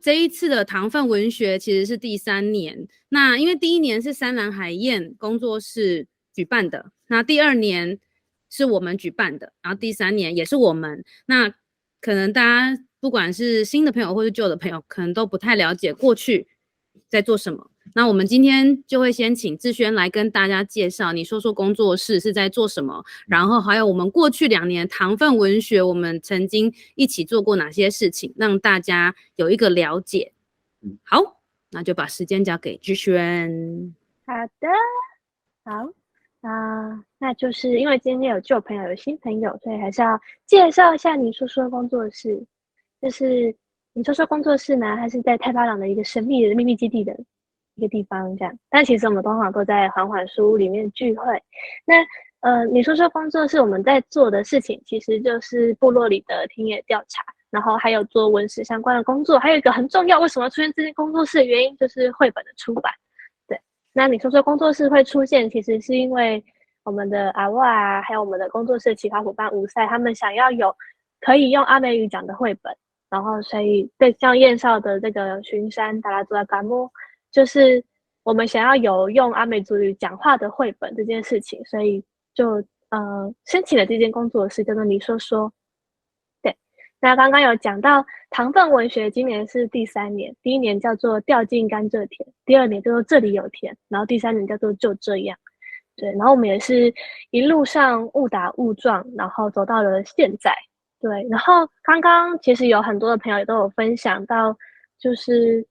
这一次的糖分文学其实是第3年，那因为第1年是三蓝海燕工作室举办的，那第2年是我们举办的，然后第3年也是我们。那可能大家不管是新的朋友或是旧的朋友，可能都不太了解过去在做什么。那我们今天就会先请志轩来跟大家介绍，你说说工作室是在做什么，然后还有我们过去2年糖分文学，我们曾经一起做过哪些事情，让大家有一个了解。好，那就把时间交给志轩。好的，好，那就是因为今天有旧朋友有新朋友，所以还是要介绍一下你说说工作室。就是你说说工作室呢，它是在太巴朗的一个神秘的秘密基地的一个地方，这样。但其实我们通常都在缓缓书屋里面聚会。那你说说工作室我们在做的事情，其实就是部落里的田野调查，然后还有做文史相关的工作。还有一个很重要，为什么要出现这间工作室的原因，就是绘本的出版。对，那你说说工作室会出现，其实是因为我们的阿瓦还有我们的工作室的其他伙伴吴赛，他们想要有可以用阿美语讲的绘本。然后所以对像燕少的这个巡山达拉祖拉嘎莫，就是我们想要有用阿美族语讲话的绘本这件事情，所以就申请了这间工作室叫做你说说。对，那刚刚有讲到糖分文学，今年是第3年，第1年叫做掉进甘蔗田，第2年叫做这里有田，然后第3年叫做就这样。对，然后我们也是一路上误打误撞，然后走到了现在。对，然后刚刚其实有很多的朋友也都有分享到，就是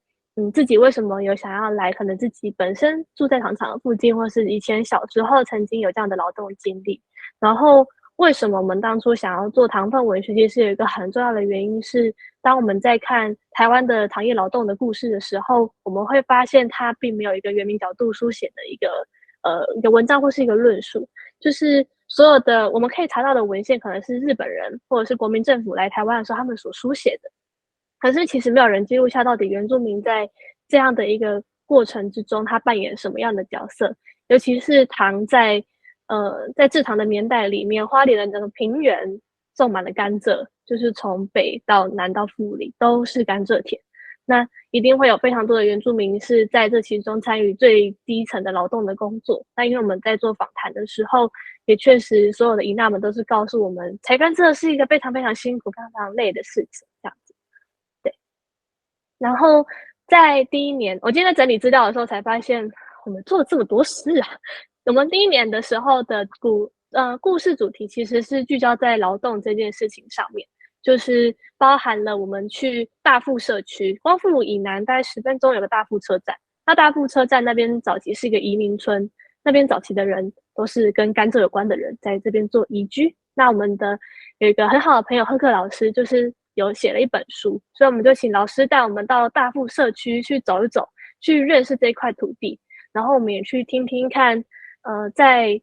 自己为什么有想要来，可能自己本身住在糖厂附近，或是以前小时候曾经有这样的劳动经历。然后为什么我们当初想要做糖分文学，其实有一个很重要的原因是，当我们在看台湾的糖业劳动的故事的时候，我们会发现它并没有一个原民角度书写的一个文章或是一个论述，就是所有的我们可以查到的文献可能是日本人或者是国民政府来台湾的时候他们所书写的，可是其实没有人记录下到底原住民在这样的一个过程之中他扮演什么样的角色，尤其是糖在制糖的年代里面，花莲的整个平原种满了甘蔗，就是从北到南到富里都是甘蔗田。那一定会有非常多的原住民是在这其中参与最低层的劳动的工作。那因为我们在做访谈的时候，也确实所有的姨娜们都是告诉我们，采甘蔗是一个非常非常辛苦、非常非常累的事情，这样子。对。然后在第1年，我今天在整理资料的时候才发现，我们做了这么多事啊。我们第1年的时候的故事主题其实是聚焦在劳动这件事情上面。就是包含了我们去大富社区，光复以南大概10分钟有个大富车站。那大富车站那边早期是一个移民村，那边早期的人都是跟甘蔗有关的人，在这边做移居。那我们的有一个很好的朋友赫克老师，就是有写了一本书，所以我们就请老师带我们到大富社区去走一走，去认识这一块土地。然后我们也去听听看，在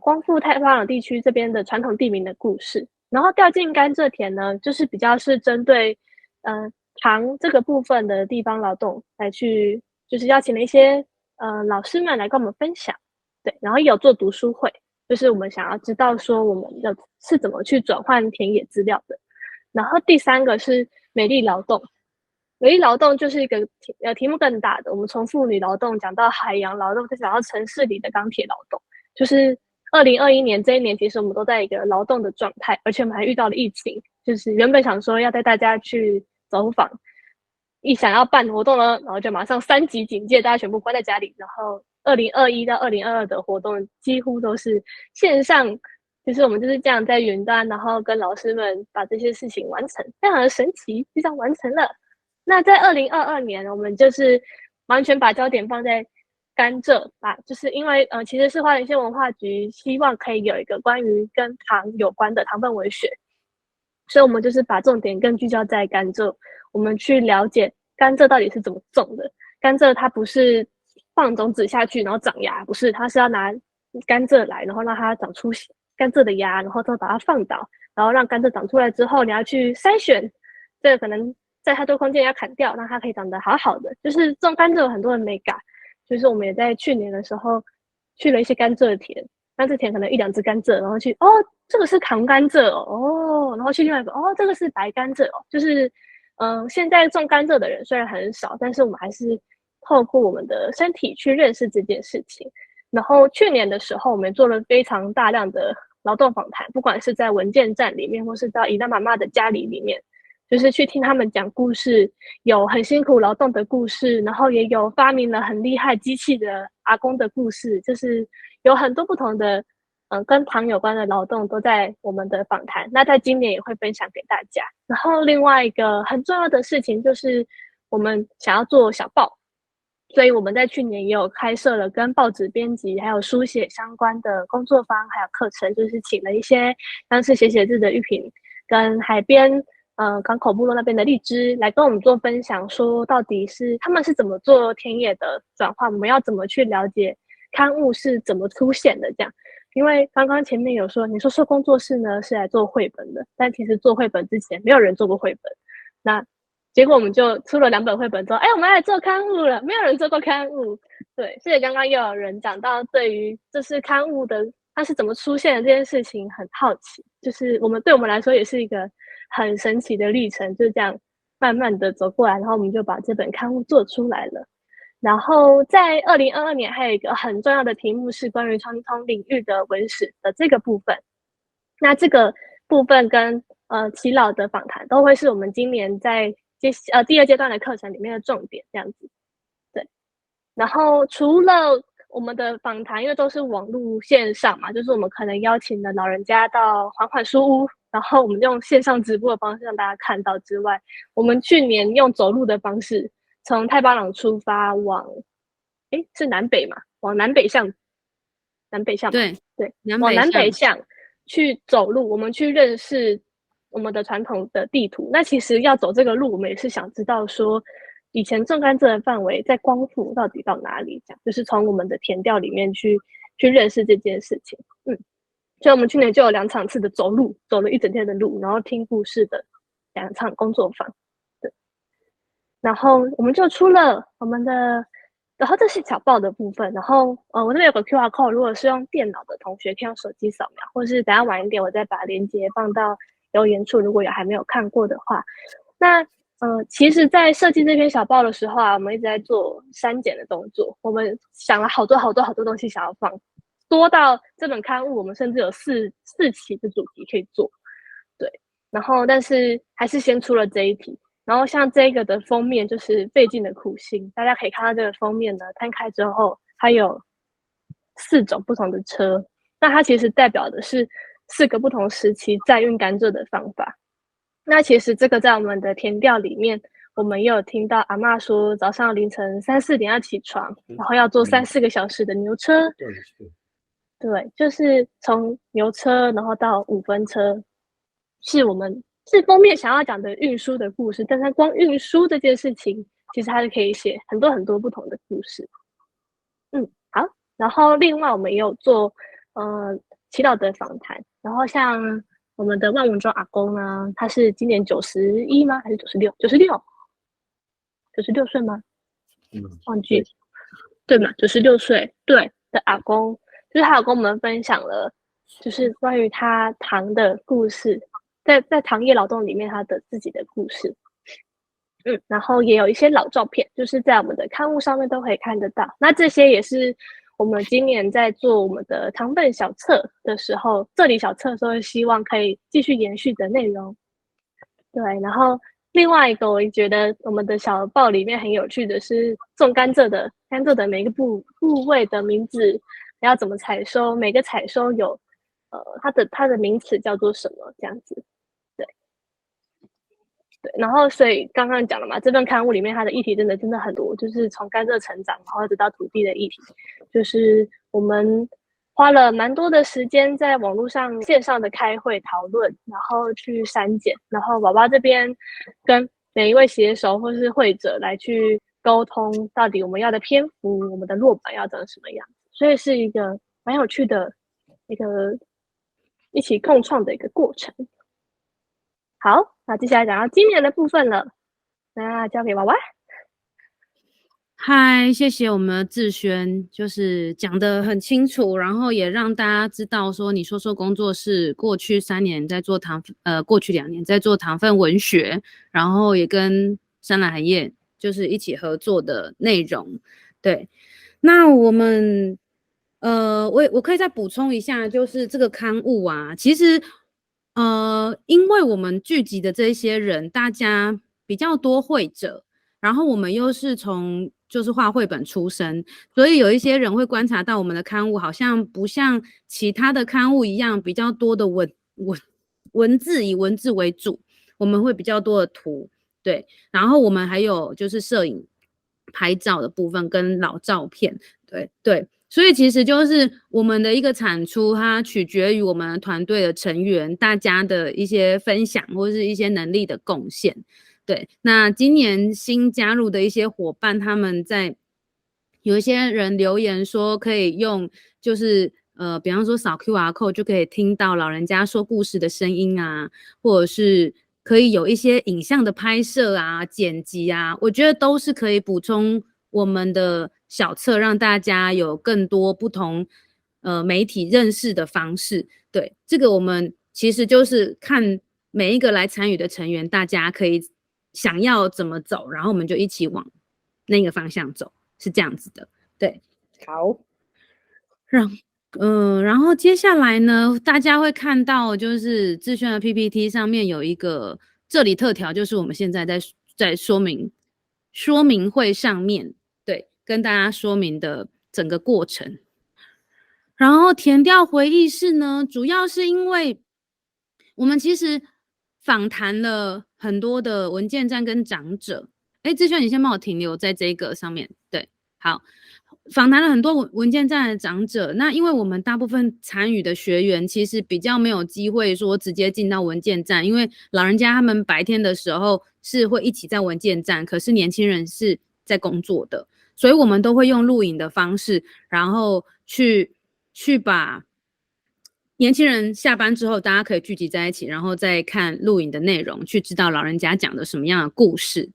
光复太平洋地区这边的传统地名的故事。然后掉进甘蔗田呢，就是比较是针对糖这个部分的地方劳动来去，就是邀请了一些老师们来跟我们分享。对，然后也有做读书会，就是我们想要知道说我们是怎么去转换田野资料的。然后第3个是美丽劳动。美丽劳动就是一个题目更大的，我们从妇女劳动讲到海洋劳动，再讲到城市里的钢铁劳动，就是2021年这一年，其实我们都在一个劳动的状态，而且我们还遇到了疫情。就是原本想说要带大家去走访，一想要办活动呢，然后就马上3级警戒，大家全部关在家里。然后2021到2022的活动几乎都是线上，就是我们就是这样在云端，然后跟老师们把这些事情完成，非常的神奇，就这样完成了。那在2022年，我们就是完全把焦点放在甘蔗吧，就是因为其实是花莲县文化局希望可以有一个关于跟糖有关的糖分文学，所以我们就是把重点更聚焦在甘蔗，我们去了解甘蔗到底是怎么种的。甘蔗它不是放种子下去然后长芽，不是，它是要拿甘蔗来，然后让它长出甘蔗的芽，然后再把它放倒，然后让甘蔗长出来之后，你要去筛选，这个可能在太多空间要砍掉，让它可以长得好好的。就是种甘蔗有很多的美感。就是我们也在去年的时候去了一些甘蔗田，甘蔗田可能1-2只甘蔗，然后去这个是糖甘蔗哦，然后去另外一个这个是白甘蔗哦，就是现在种甘蔗的人虽然很少，但是我们还是透过我们的身体去认识这件事情。然后去年的时候，我们做了非常大量的劳动访谈，不管是在文件站里面，或是到伊娜妈妈的家里面，就是去听他们讲故事，有很辛苦劳动的故事，然后也有发明了很厉害机器的阿公的故事，就是有很多不同的跟糖有关的劳动都在我们的访谈。那在今年也会分享给大家。然后另外一个很重要的事情就是我们想要做小报。所以我们在去年也有开设了跟报纸编辑还有书写相关的工作坊还有课程，就是请了一些当时写字的玉萍跟海边港口部落那边的荔枝来跟我们做分享，说到底是他们是怎么做田野的转换，我们要怎么去了解刊物是怎么出现的这样。因为刚刚前面有说你说工作室呢是来做绘本的，但其实做绘本之前没有人做过绘本，那结果我们就出了2本绘本之后，我们来做刊物了，没有人做过刊物。对，所以刚刚又有人讲到对于这是刊物的它是怎么出现的这件事情很好奇，就是对我们来说也是一个很神奇的历程，就这样慢慢的走过来，然后我们就把这本刊物做出来了。然后在2022年还有一个很重要的题目是关于传统领域的文史的这个部分，那这个部分跟耆老的访谈都会是我们今年在第2阶段的课程里面的重点这样子。对，然后除了我们的访谈，因为都是网络线上嘛，就是我们可能邀请了老人家到缓缓书屋，然后我们用线上直播的方式让大家看到之外，我们去年用走路的方式从太巴朗出发往是南北嘛，往南北向对，往南北向去走路，我们去认识我们的传统的地图。那其实要走这个路，我们也是想知道说以前种甘蔗的范围在光复到底到哪里，这样就是从我们的田调里面去认识这件事情。所以我们去年就有2场次的走路，走了1整天的路，然后听故事的2场工作坊。对，然后我们就出了我们的，然后这是小报的部分。然后我那边有个 QR code， 如果是用电脑的同学可以用手机扫描，或是等下晚一点我再把链接放到留言处，如果有还没有看过的话。那其实在设计这篇小报的时候啊，我们一直在做删减的动作，我们想了好多东西想要放，多到这本刊物我们甚至有4期的主题可以做。对，然后但是还是先出了这一题。然后像这个的封面就是费尽的苦心，大家可以看到这个封面呢，摊开之后它有4种不同的车，那它其实代表的是4个不同时期载运甘蔗的方法。那其实这个在我们的田调里面，我们也有听到阿嬷说早上凌晨3、4点要起床，然后要坐3、4个小时的牛车。对，就是从牛车然后到5分车，是我们是封面想要讲的运输的故事，但是光运输这件事情，其实它是可以写很多不同的故事。好，然后另外我们也有做祈祷的访谈，然后像我们的万文中阿公呢，他是今年91吗？还是96岁吗？忘记，对嘛，96岁，对的阿公，就是他有跟我们分享了，就是关于他糖的故事，在糖业劳动里面他的自己的故事。然后也有一些老照片，就是在我们的刊物上面都可以看得到。那这些也是我们今年在做我们的糖分小册的时候，这里小册的时候希望可以继续延续的内容。对，然后另外一个我觉得我们的小报里面很有趣的是种甘蔗的每一个部位的名字要怎么采收，每个采收有它的名词叫做什么这样子。对，然后所以刚刚讲了嘛，这份刊物里面它的议题真的很多，就是从甘蔗成长，然后一直到土地的议题，就是我们花了蛮多的时间在网络上线上的开会讨论，然后去删减，然后宝宝这边跟每一位写手或是会者来去沟通，到底我们要的篇幅，我们的落版要长什么样子，所以是一个蛮有趣的一个一起共创的一个过程。好，那接下来讲到今年的部分了，那交给娃娃。嗨，谢谢我们的志轩，就是讲得很清楚，然后也让大家知道说，你说说工作室过去过去2年在做糖分文学，然后也跟山蓝海燕就是一起合作的内容。对，那我们我可以再补充一下，就是这个刊物啊，其实因为我们聚集的这些人，大家比较多会者。然后我们又是从就是画绘本出身，所以有一些人会观察到我们的刊物好像不像其他的刊物一样比较多的文字，以文字为主，我们会比较多的图，对，然后我们还有就是摄影拍照的部分跟老照片，对对，所以其实就是我们的一个产出，它取决于我们团队的成员大家的一些分享或是一些能力的贡献。对，那今年新加入的一些伙伴，他们在有一些人留言说可以用，就是比方说扫 QR code 就可以听到老人家说故事的声音啊，或者是可以有一些影像的拍摄啊、剪辑啊，我觉得都是可以补充我们的小册，让大家有更多不同媒体认识的方式。对，这个我们其实就是看每一个来参与的成员，大家可以想要怎么走，然后我们就一起往那个方向走，是这样子的。对，好，然后接下来呢，大家会看到就是志轩的 PPT 上面有一个这里特调，就是我们现在在说明会上面，对，跟大家说明的整个过程。然后填调回忆室呢，主要是因为我们其实访谈了很多的文件站跟长者。志轩，你先帮我停留在这个上面。对，好，访谈了很多文件站的长者。那因为我们大部分参与的学员其实比较没有机会说直接进到文件站，因为老人家他们白天的时候是会一起在文件站，可是年轻人是在工作的，所以我们都会用录影的方式，然后去把年轻人下班之后，大家可以聚集在一起，然后再看录影的内容，去知道老人家讲的什么样的故事。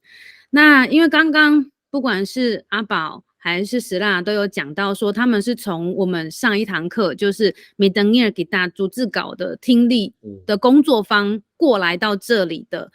那因为刚刚不管是阿宝还是石蜡都有讲到说，他们是从我们上一堂课就是米登尼尔给大逐字稿的听力的工作坊过来到这里的。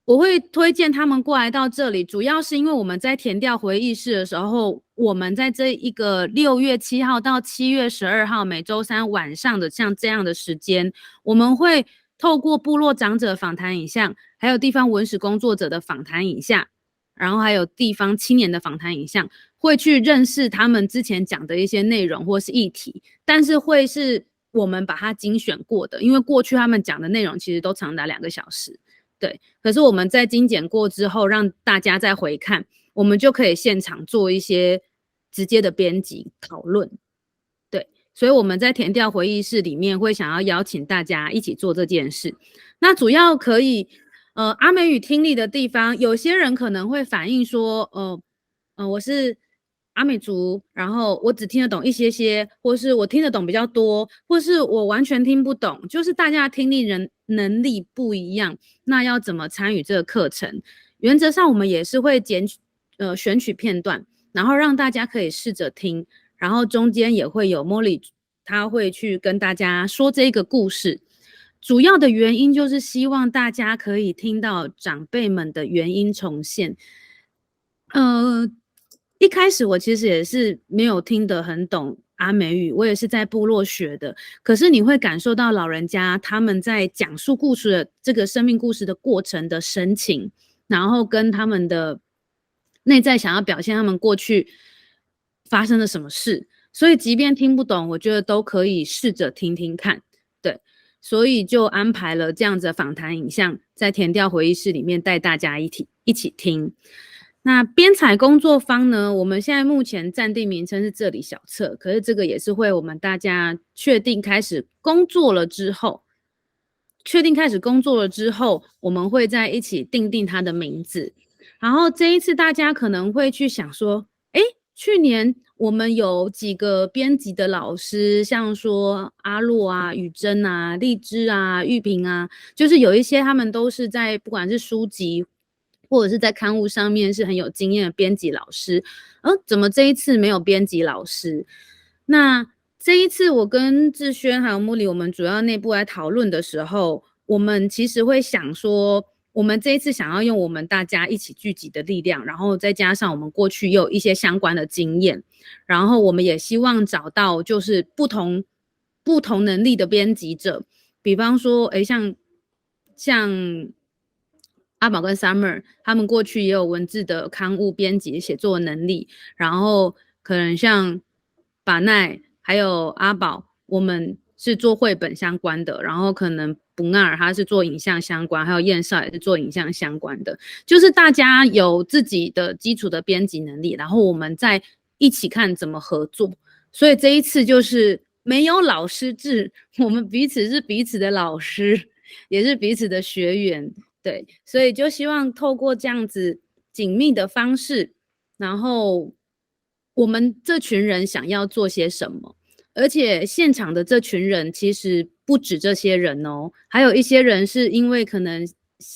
我会推荐他们过来到这里，主要是因为我们在填调回忆室的时候，我们在这一个6月7号到7月12号每周3晚上的像这样的时间，我们会透过部落长者访谈影像，还有地方文史工作者的访谈影像，然后还有地方青年的访谈影像，会去认识他们之前讲的一些内容或是议题，但是会是我们把它精选过的，因为过去他们讲的内容其实都长达2个小时。对，可是我们在精简过之后，让大家再回看，我们就可以现场做一些直接的编辑讨论。对，所以我们在填调回忆室里面会想要邀请大家一起做这件事。那主要可以，阿美语听力的地方，有些人可能会反映说，我是阿美族，然后我只听得懂一些些，或是我听得懂比较多，或是我完全听不懂，就是大家的听力能力不一样，那要怎么参与这个课程？原则上我们也是会选取片段，然后让大家可以试着听，然后中间也会有 Molly， 他会去跟大家说这个故事。主要的原因就是希望大家可以听到长辈们的原因重现。一开始我其实也是没有听得很懂阿美语，我也是在部落学的。可是你会感受到老人家他们在讲述故事的这个生命故事的过程的神情，然后跟他们的内在想要表现他们过去发生了什么事。所以即便听不懂，我觉得都可以试着听听看。对，所以就安排了这样子的访谈影像，在填调回忆室里面带大家一起听。那编采工作坊呢，我们现在目前暂定名称是这里小册，可是这个也是会我们大家确定开始工作了之后，我们会在一起定它的名字。然后这一次大家可能会去想说，去年我们有几个编辑的老师，像说阿洛啊、雨珍啊、荔枝啊、玉萍啊，就是有一些他们都是在不管是书籍或者是在刊物上面是很有经验的编辑老师，怎么这一次没有编辑老师？那这一次我跟志轩还有茉莉，我们主要内部来讨论的时候，我们其实会想说，我们这一次想要用我们大家一起聚集的力量，然后再加上我们过去也有一些相关的经验，然后我们也希望找到就是不同能力的编辑者，比方说，像阿宝跟 Summer 他们过去也有文字的刊物编辑写作能力，然后可能像把奈还有阿宝，我们是做绘本相关的，然后可能不纳尔他是做影像相关，还有燕少也是做影像相关的，就是大家有自己的基础的编辑能力，然后我们再一起看怎么合作。所以这一次就是没有老师制，我们彼此是彼此的老师，也是彼此的学员。对，所以就希望透过这样子紧密的方式，然后我们这群人想要做些什么，而且现场的这群人其实不止这些人哦，还有一些人是因为可能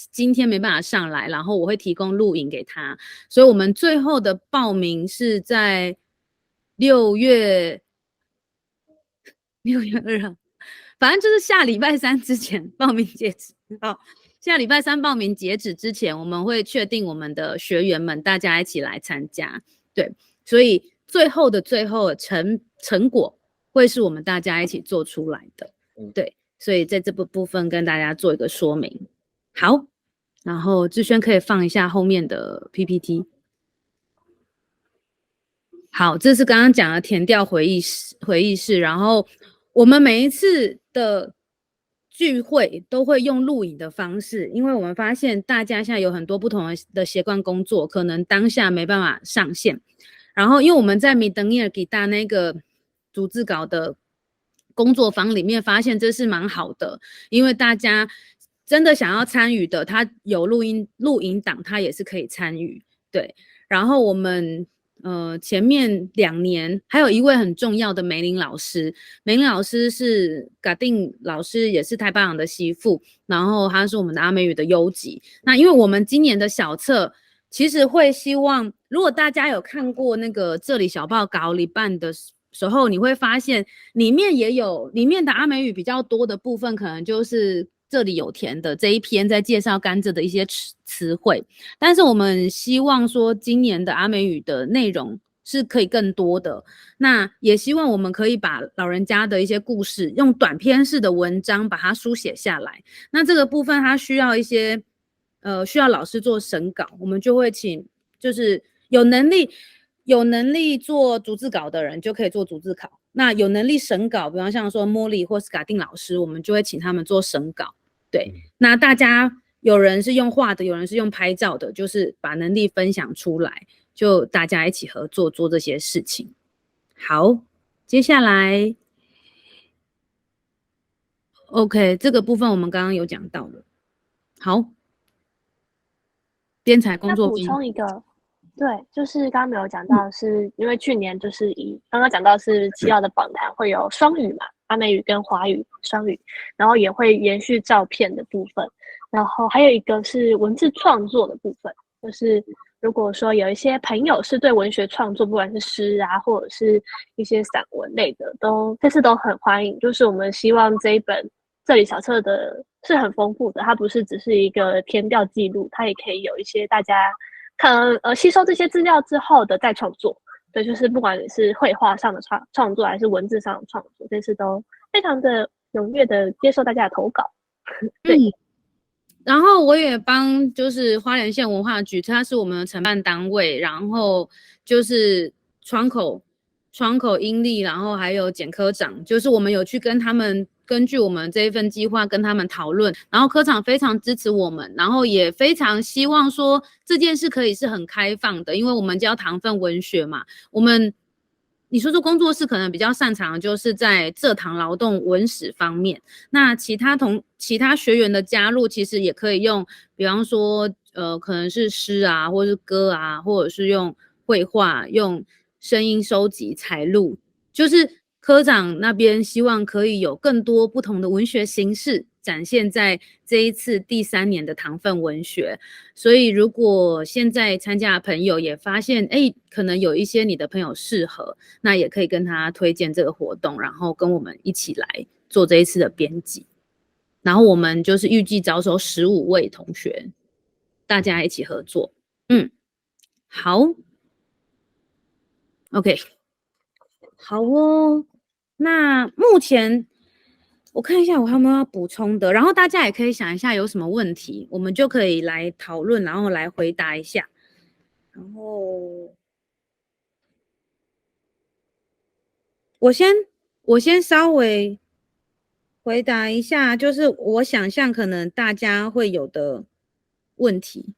今天没办法上来，然后我会提供录影给他，所以我们最后的报名是在6月2号，反正就是下礼拜3之前报名截止。好，下礼拜3报名截止之前，我们会确定我们的学员们大家一起来参加。对，所以最后的成果会是我们大家一起做出来的。对，所以在这部分跟大家做一个说明。好，然后志轩可以放一下后面的 PPT。好，这是刚刚讲的填调回忆室，然后我们每一次的聚会都会用录影的方式，因为我们发现大家现在有很多不同的斜杠工作，可能当下没办法上线。然后，因为我们在米登尼尔给大那个逐字稿的工作坊里面发现这是蛮好的，因为大家真的想要参与的，他有录音档，他也是可以参与。对，然后我们前面2年还有一位很重要的梅林老师，梅林老师是嘎定老师，也是太巴朗的媳妇，然后他是我们的阿美语的优级。那因为我们今年的小册其实会希望，如果大家有看过那个这里小报稿里办的时候，你会发现里面的阿美语比较多的部分，可能就是这里有田的这一篇在介绍甘蔗的一些词汇，但是我们希望说今年的阿美语的内容是可以更多的，那也希望我们可以把老人家的一些故事用短篇式的文章把它书写下来，那这个部分它需要一些需要老师做审稿，我们就会请就是有能力做逐字稿的人就可以做逐字稿，那有能力审稿，比方像说茉莉或是嘎定老师，我们就会请他们做审稿。对，那大家有人是用画的，有人是用拍照的，就是把能力分享出来，就大家一起合作做这些事情。好，接下来 OK 这个部分我们刚刚有讲到了。好，编采工作补充一个，对，就是刚刚没有讲到，是因为去年就是刚刚讲到是7号的访谈会有双语嘛，阿美语跟华语双语，然后也会延续照片的部分，然后还有一个是文字创作的部分，就是如果说有一些朋友是对文学创作，不管是诗啊或者是一些散文类的，这次都很欢迎。就是我们希望这一本这里小册的是很丰富的，它不是只是一个填调记录，它也可以有一些大家可能吸收这些资料之后的再创作。对，就是不管你是绘画上的创作还是文字上的创作，这次都非常的踊跃的接受大家的投稿。对。然后我也帮就是花莲县文化局，它是我们的承办单位，然后就是窗口英利，然后还有简科长，就是我们有去跟他们根据我们这一份计划跟他们讨论，然后科长非常支持我们，然后也非常希望说这件事可以是很开放的，因为我们教糖分文学嘛，你说工作室可能比较擅长的就是在蔗糖劳动文史方面，那其他学员的加入其实也可以用，比方说可能是诗啊，或者是歌啊，或者是用绘画、用声音收集、采录，就是科长那边希望可以有更多不同的文学形式展现在这一次第3年的糖分文学。所以如果现在参加的朋友也发现，可能有一些你的朋友适合，那也可以跟他推荐这个活动，然后跟我们一起来做这一次的编辑。然后我们就是预计招收15位同学，大家一起合作。好 ，OK， 好哦。那目前我看一下我还有没有要补充的，然后大家也可以想一下有什么问题，我们就可以来讨论，然后来回答一下。然后我先稍微回答一下，就是我想象可能大家会有的问题，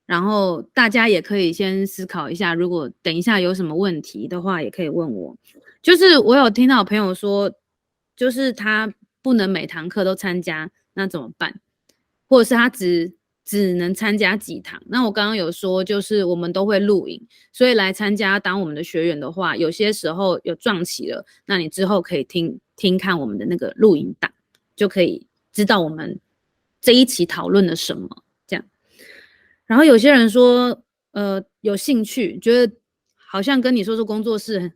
然后大家也可以先思考一下，如果等一下有什么问题的话，也可以问我。就是我有听到朋友说，就是他不能每堂课都参加，那怎么办？或者是他只能参加几堂？那我刚刚有说，就是我们都会录影，所以来参加当我们的学员的话，有些时候有撞期了，那你之后可以听看我们的那个录影档，就可以知道我们这一期讨论了什么。这样，然后有些人说，有兴趣，觉得好像跟你说工作室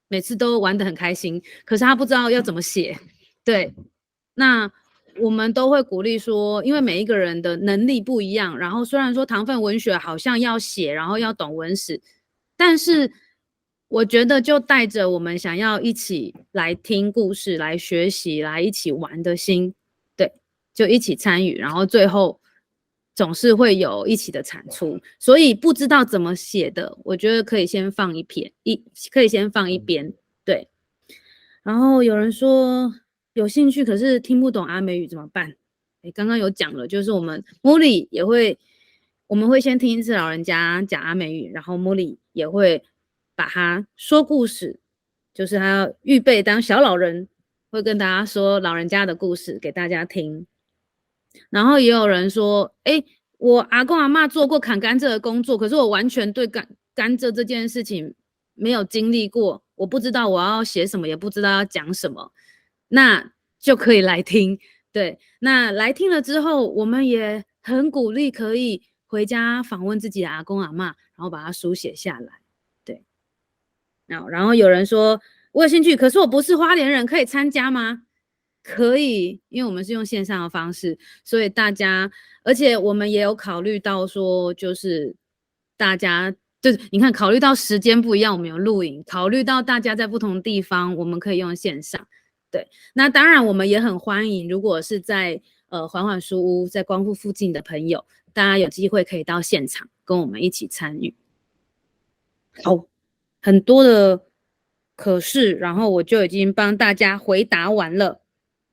每次都玩得很开心，可是他不知道要怎么写。对，那我们都会鼓励说，因为每一个人的能力不一样，然后虽然说糖分文学好像要写，然后要懂文史，但是我觉得就带着我们想要一起来听故事、来学习、来一起玩的心，对，就一起参与，然后最后总是会有一起的产出。所以不知道怎么写的，我觉得可以先放一边，对。然后有人说有兴趣，可是听不懂阿美语怎么办？刚刚有讲了，就是我们茉莉也会，我们会先听一次老人家讲阿美语，然后茉莉也会把他说故事，就是他要预备当小老人，会跟大家说老人家的故事给大家听。然后也有人说，我阿公阿嬷做过砍甘蔗的工作，可是我完全对甘蔗这件事情没有经历过，我不知道我要写什么，也不知道要讲什么，那就可以来听。对，那来听了之后，我们也很鼓励可以回家访问自己的阿公阿嬷，然后把它书写下来。对，然后有人说我有兴趣，可是我不是花莲人，可以参加吗？可以，因为我们是用线上的方式，所以大家，而且我们也有考虑到说，就是大家，就是你看，考虑到时间不一样，我们有录影，考虑到大家在不同地方，我们可以用线上。对，那当然我们也很欢迎，如果是在缓缓书屋在光复附近的朋友，大家有机会可以到现场跟我们一起参与。好，很多的可是，然后我就已经帮大家回答完了。